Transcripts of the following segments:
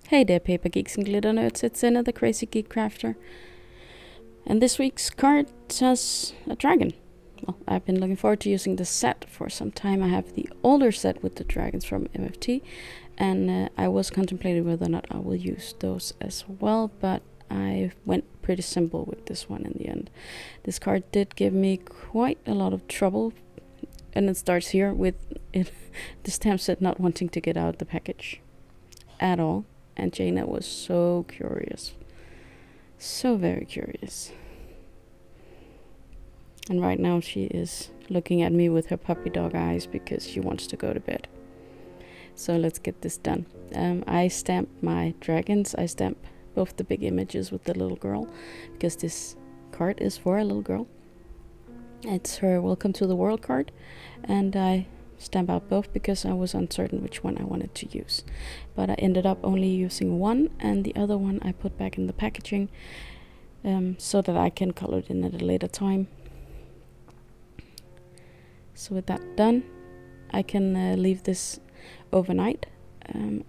Hey there, paper geeks and glitter nerds, it's Anita, the crazy geek crafter. And this week's card has a dragon. Well, I've been looking forward to using this set for some time. I have the older set with the dragons from MFT, and I was contemplating whether or not I will use those as well, but I went pretty simple with this one in the end. This card did give me quite a lot of trouble, and it starts here with the stamp set not wanting to get out of the package at all. And Jaina was so curious. So very curious. And right now she is looking at me with her puppy dog eyes because she wants to go to bed. So let's get this done. I stamp my dragons. I stamp both the big images with the little girl because this card is for a little girl. It's her Welcome to the World card. And I stamp out both because I was uncertain which one I wanted to use, but I ended up only using one, and the other one I put back in the packaging so that I can color it in at a later time. So with that done, I can leave this overnight.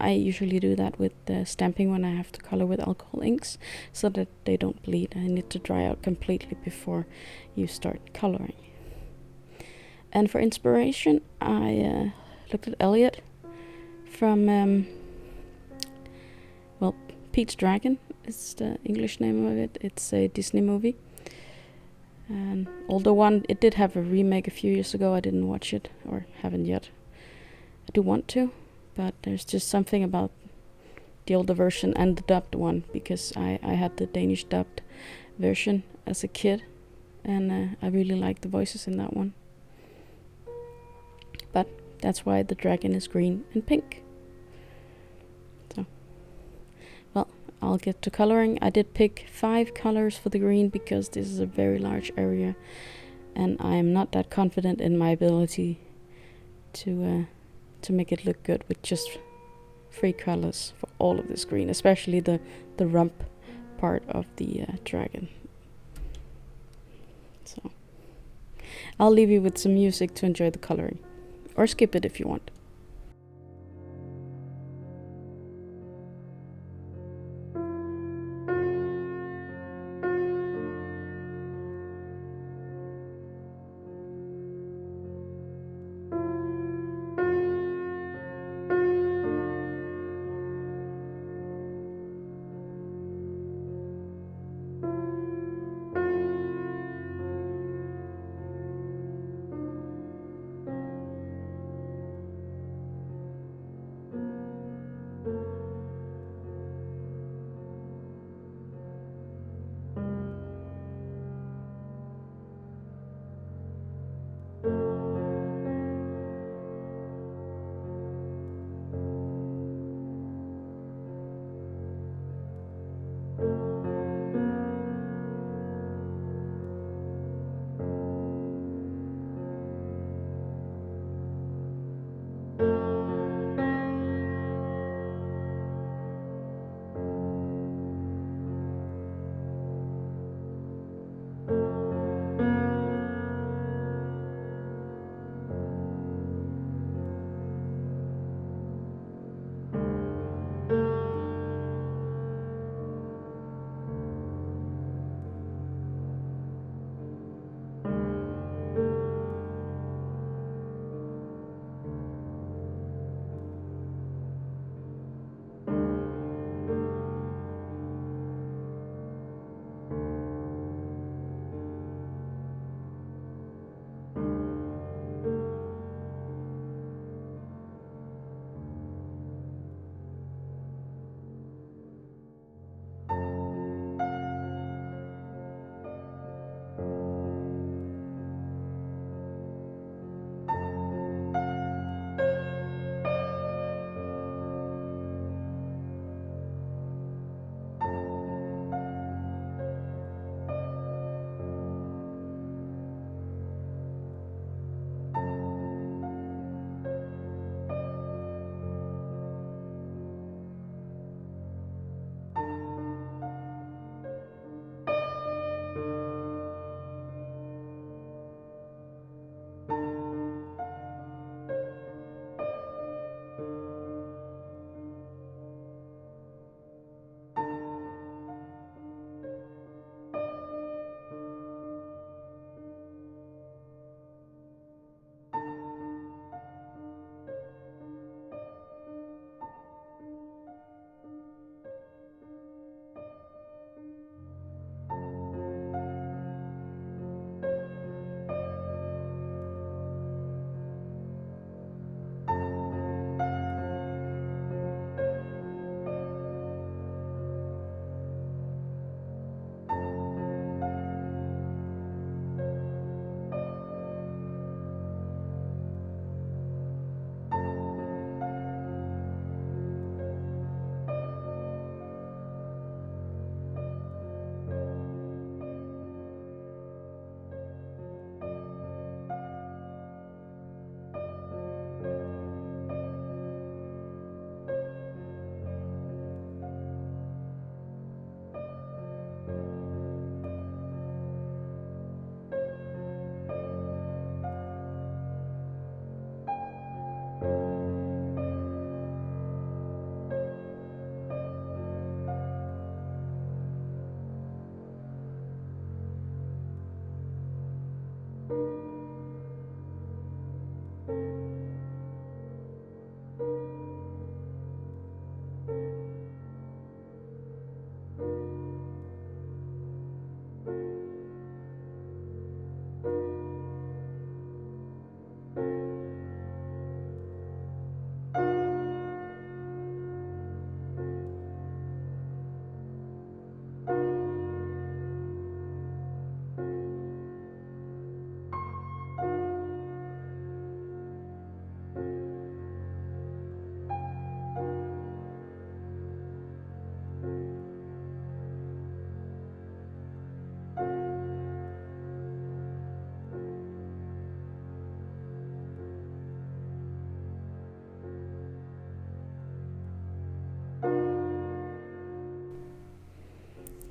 I usually do that with stamping when I have to color with alcohol inks so that they don't bleed. I need to dry out completely before you start coloring. And for inspiration, I looked at Elliot from, Pete's Dragon is the English name of it. It's a Disney movie. An older one. It did have a remake a few years ago. I didn't watch it, or haven't yet. I do want to, but there's just something about the older version and the dubbed one, because I had the Danish dubbed version as a kid, and I really like the voices in that one. But that's why the dragon is green and pink. So, well, I'll get to coloring. I did pick 5 colors for the green because this is a very large area, and I'm not that confident in my ability to make it look good with just 3 colors for all of this green, especially the rump part of the dragon. So, I'll leave you with some music to enjoy the coloring. Or skip it if you want.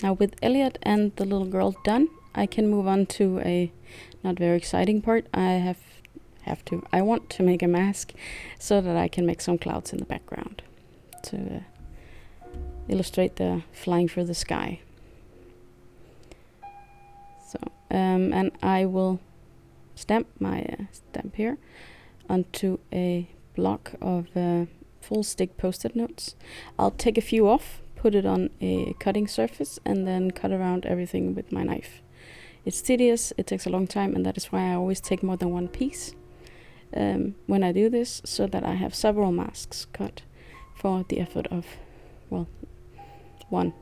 Now with Elliot and the little girl done, I can move on to a not very exciting part. I want to make a mask so that I can make some clouds in the background to illustrate the flying through the sky. So, and I will stamp my stamp here onto a block of full stick post-it notes. I'll take a few off, put it on a cutting surface, and then cut around everything with my knife. It's tedious, it takes a long time, and that is why I always take more than one piece when I do this, so that I have several masks cut for the effort of, well, one.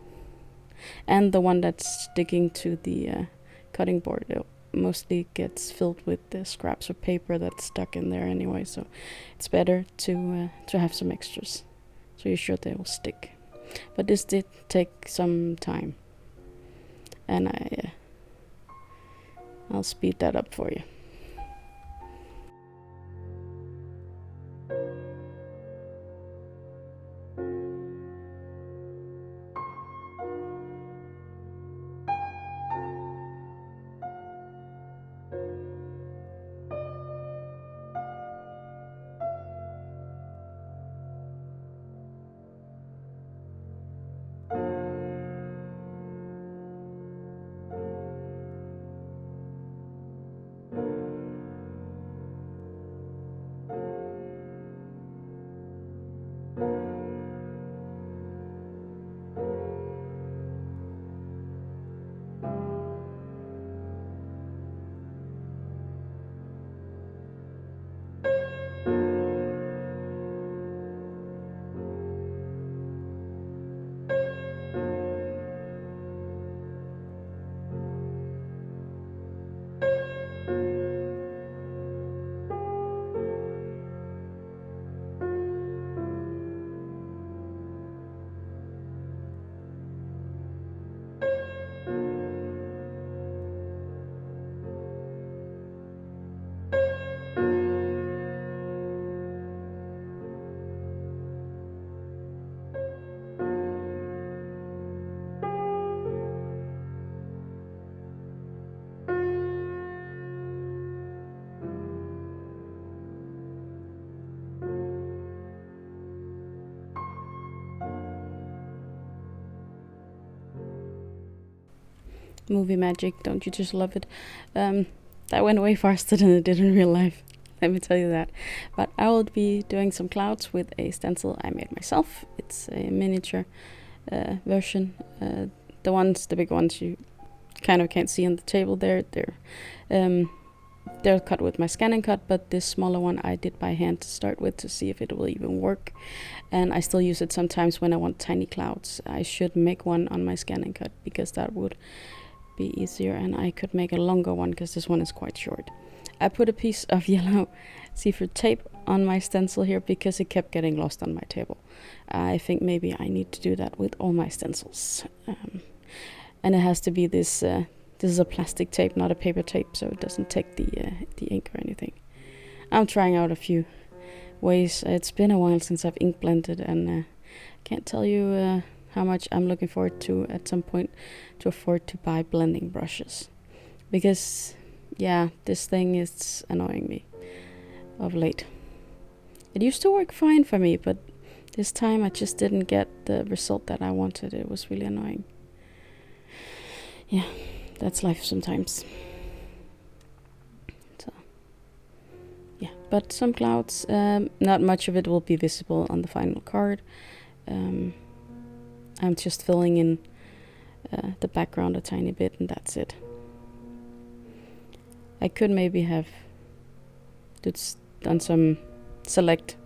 And the one that's sticking to the cutting board, it mostly gets filled with the scraps of paper that's stuck in there anyway, so it's better to have some extras, so you're sure they will stick. But this did take some time, and I'll speed that up for you. Movie magic, don't you just love it? That went way faster than it did in real life, let me tell you that. But I will be doing some clouds with a stencil I made myself. It's a miniature version. The big ones you kind of can't see on the table there. They're cut with my scanning cut, but this smaller one I did by hand to start with to see if it will even work. And I still use it sometimes when I want tiny clouds. I should make one on my scanning cut because that would be easier, and I could make a longer one because this one is quite short. I put a piece of yellow seafood tape on my stencil here because it kept getting lost on my table. I think maybe I need to do that with all my stencils. And it has to be this is a plastic tape, not a paper tape, so it doesn't take the ink or anything. I'm trying out a few ways. It's been a while since I've ink blended, and can't tell you how much I'm looking forward to at some point to afford to buy blending brushes. Because, yeah, this thing is annoying me of late. It used to work fine for me, but this time I just didn't get the result that I wanted. It was really annoying. Yeah, that's life sometimes. So, yeah, but some clouds, not much of it will be visible on the final card. I'm just filling in the background a tiny bit, and that's it. I could maybe have done some select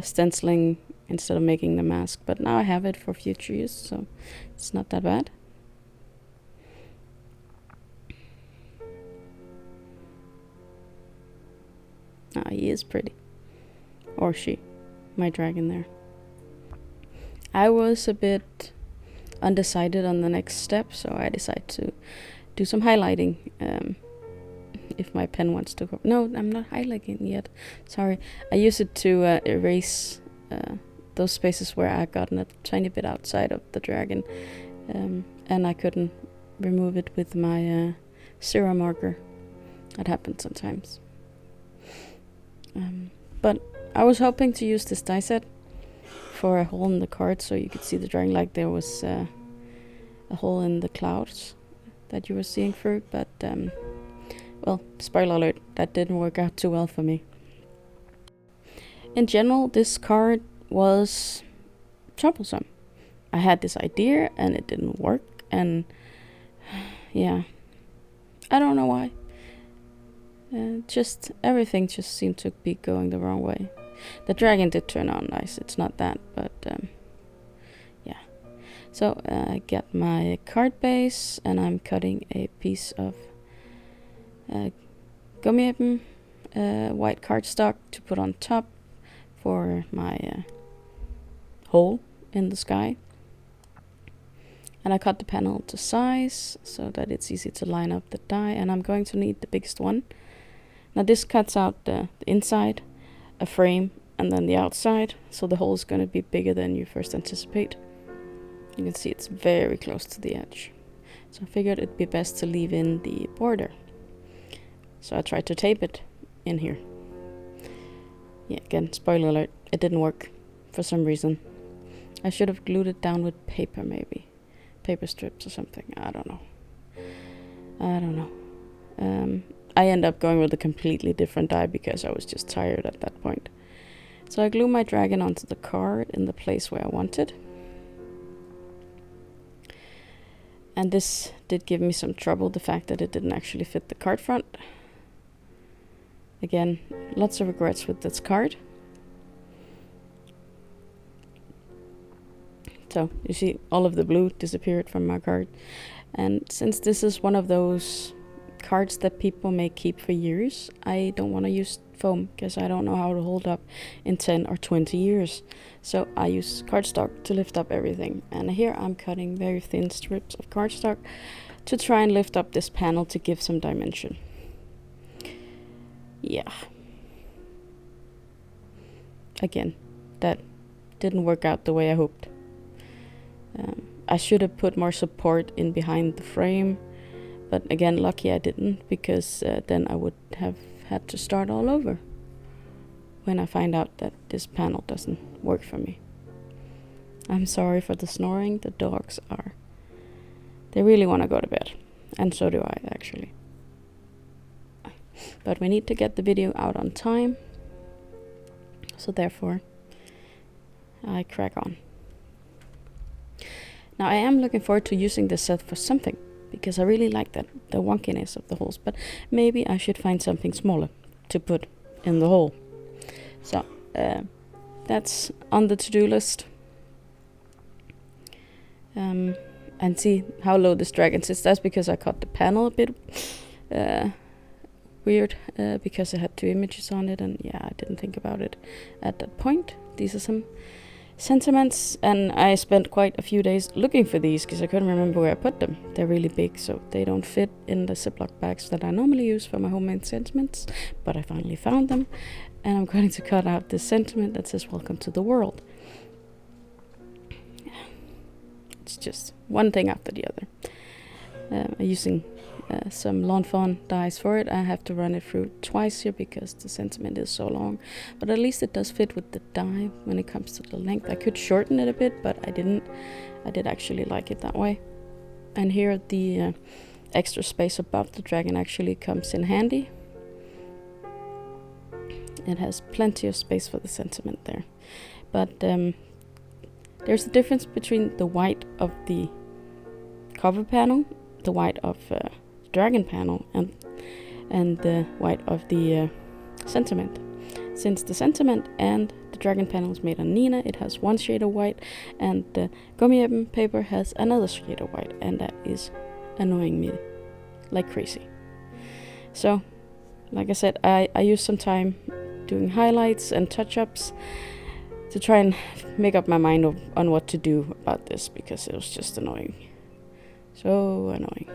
stenciling instead of making the mask, but now I have it for future use, so it's not that bad. He is pretty. Or she. My dragon there. I was a bit undecided on the next step, so I decided to do some highlighting. If my pen wants to go. No, I'm not highlighting yet. Sorry. I use it to erase those spaces where I've gotten a tiny bit outside of the dragon. and I couldn't remove it with my zero marker. That happens sometimes. But I was hoping to use this die set for a hole in the card so you could see the drawing like there was a hole in the clouds that you were seeing through, but well, spoiler alert, that didn't work out too well for me. In general, this card was troublesome. I had this idea and it didn't work, and yeah, I don't know why. Just everything just seemed to be going the wrong way. The dragon did turn out nice, it's not that, but yeah. So I got my card base and I'm cutting a piece of Gummiapan white cardstock to put on top for my hole in the sky. And I cut the panel to size so that it's easy to line up the die, and I'm going to need the biggest one. Now this cuts out the inside, a frame, and then the outside, so the hole is going to be bigger than you first anticipate. You can see it's very close to the edge. So I figured it'd be best to leave in the border. So I tried to tape it in here. Yeah, again, spoiler alert, it didn't work for some reason. I should have glued it down with paper maybe. Paper strips or something, I don't know. I end up going with a completely different die because I was just tired at that point. So I glue my dragon onto the card in the place where I wanted. And this did give me some trouble, the fact that it didn't actually fit the card front. Again, lots of regrets with this card. So you see all of the blue disappeared from my card. And since this is one of those cards that people may keep for years, I don't want to use foam because I don't know how to hold up in 10 or 20 years. So I use cardstock to lift up everything. And here I'm cutting very thin strips of cardstock to try and lift up this panel to give some dimension. Yeah. Again, that didn't work out the way I hoped. I should have put more support in behind the frame, but again, lucky I didn't, because then I would have had to start all over when I find out that this panel doesn't work for me. I'm sorry for the snoring. The dogs they really want to go to bed, and so do I actually. But we need to get the video out on time, so therefore I crack on. Now I am looking forward to using this set for something, because I really like the wonkiness of the holes, but maybe I should find something smaller to put in the hole. So that's on the to-do list. And see how low this dragon sits. That's because I cut the panel a bit weird, because it had 2 images on it, and yeah, I didn't think about it at that point. These are some sentiments, and I spent quite a few days looking for these because I couldn't remember where I put them. They're really big, so they don't fit in the Ziploc bags that I normally use for my homemade sentiments, but I finally found them, and I'm going to cut out this sentiment that says welcome to the world. It's just one thing after the other. I'm using some Lawn Fawn dies for it. I have to run it through twice here because the sentiment is so long, but at least it does fit with the die when it comes to the length. I could shorten it a bit, but I didn't. I did actually like it that way. And here the extra space above the dragon actually comes in handy. It has plenty of space for the sentiment there, but there's a difference between the white of the cover panel, the white of dragon panel, and the white of the sentiment. Since the sentiment and the dragon panel is made on Neenah, it has one shade of white, and the Gummiapan paper has another shade of white, and that is annoying me like crazy. So, like I said, I used some time doing highlights and touch-ups to try and make up my mind on what to do about this, because it was just annoying. So annoying.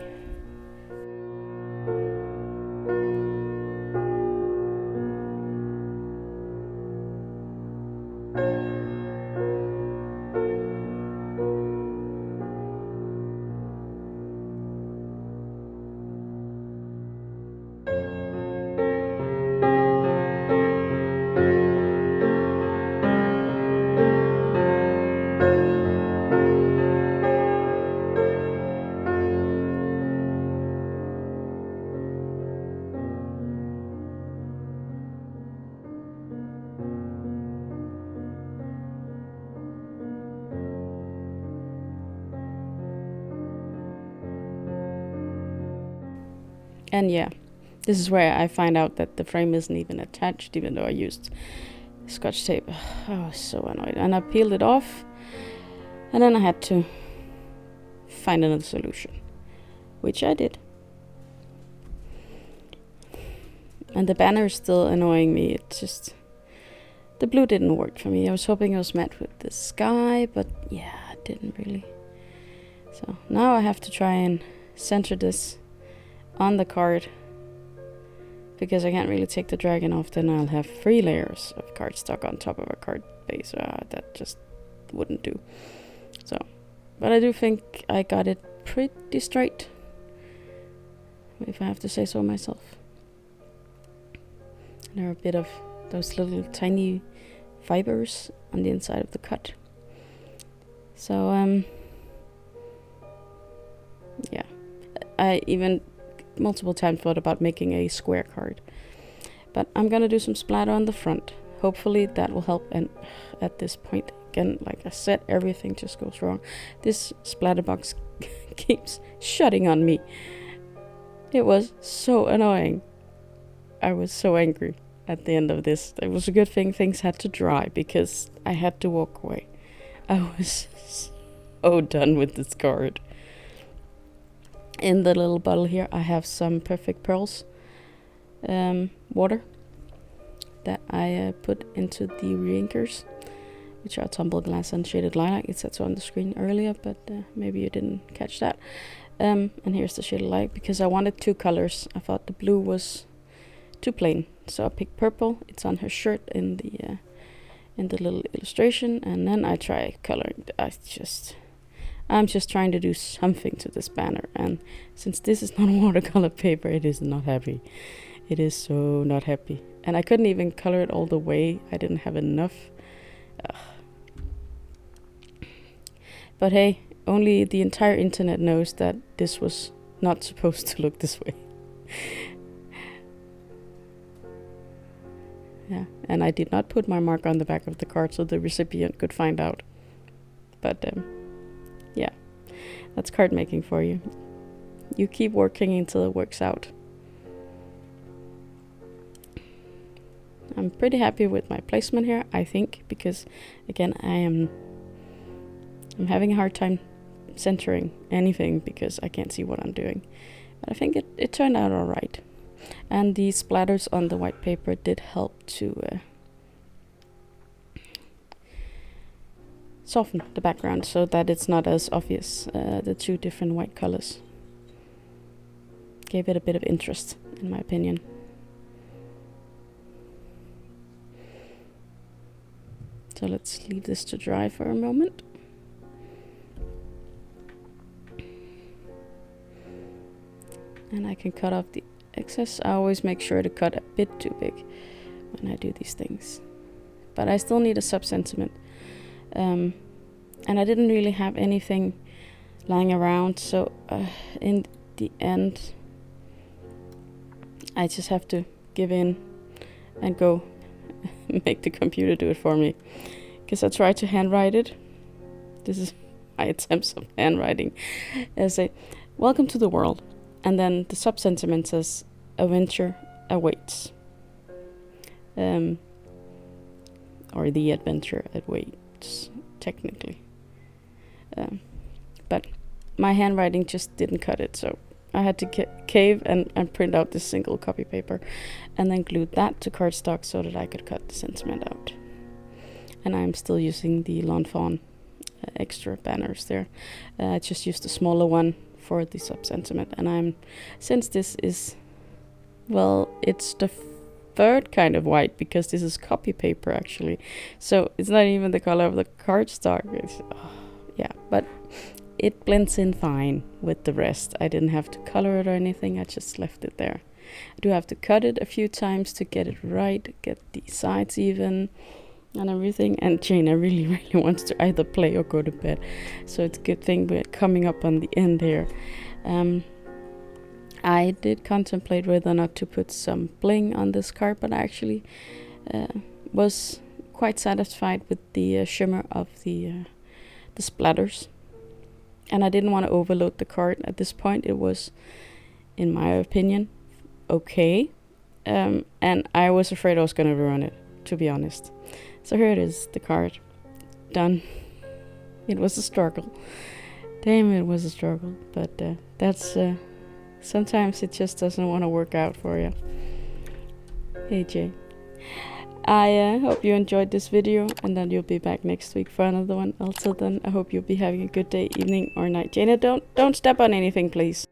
And yeah, this is where I find out that the frame isn't even attached, even though I used Scotch tape. I was so annoyed. And I peeled it off, and then I had to find another solution, which I did. And the banner is still annoying me. It's just, the blue didn't work for me. I was hoping it was met with the sky, but yeah, it didn't really. So now I have to try and center this on the card, because I can't really take the dragon off. Then I'll have 3 layers of cardstock on top of a card base. That just wouldn't do. So, but I do think I got it pretty straight, if I have to say so myself. There are a bit of those little tiny fibers on the inside of the cut. So yeah, I even multiple times thought about making a square card, but I'm gonna do some splatter on the front. Hopefully that will help. And at this point, again, like I said, everything just goes wrong. This splatter box keeps shutting on me. It was so annoying. I was so angry at the end of this. It was a good thing things had to dry, because I had to walk away. I was so done with this card. In the little bottle here, I have some Perfect Pearls water that I put into the reinkers, which are Tumbled Glass and Shaded Lilac. It said so on the screen earlier, but maybe you didn't catch that. And here's the Shaded Lilac, because I wanted 2 colors. I thought the blue was too plain, so I picked purple. It's on her shirt in the little illustration, and then I try coloring. I'm just trying to do something to this banner, and since this is not watercolor paper, it is not happy. It is so not happy. And I couldn't even color it all the way. I didn't have enough. But hey, only the entire internet knows that this was not supposed to look this way. Yeah, and I did not put my mark on the back of the card so the recipient could find out. But yeah, that's card making for you. You keep working until it works out. I'm pretty happy with my placement here, I think, because again, I'm having a hard time centering anything because I can't see what I'm doing. But I think it turned out alright. And the splatters on the white paper did help to soften the background so that it's not as obvious, the 2 different white colors. Gave it a bit of interest, in my opinion. So let's leave this to dry for a moment. And I can cut off the excess. I always make sure to cut a bit too big when I do these things. But I still need a sub-sentiment. And I didn't really have anything lying around, so in the end I just have to give in and go make the computer do it for me. Because I tried to handwrite it. This is my attempts of handwriting. I say, "Welcome to the world." And then the sub-sentiment says, "Adventure awaits." Or the adventure awaits, technically. But my handwriting just didn't cut it, so I had to cave and print out this single copy paper and then glued that to cardstock so that I could cut the sentiment out. And I'm still using the Fawn extra banners there. I just used a smaller one for the sub-sentiment, and since this is, well, it's the 3rd kind of white, because this is copy paper actually, so it's not even the color of the cardstock. Yeah, but it blends in fine with the rest. I didn't have to color it or anything, I just left it there. I do have to cut it a few times to get it right, get the sides even and everything. And Jaina really wants to either play or go to bed, so it's a good thing we're coming up on the end here. I did contemplate whether or not to put some bling on this card, but I actually was quite satisfied with the shimmer of the splatters, and I didn't want to overload the card at this point. It was, in my opinion, okay. And I was afraid I was gonna ruin it, to be honest. So here it is, the card. Done. It was a struggle. Damn, it was a struggle. But that's... sometimes it just doesn't want to work out for you. Hey, Jay. I hope you enjoyed this video, and then you'll be back next week for another one. Also then, I hope you'll be having a good day, evening, or night. Jaina, don't step on anything, please.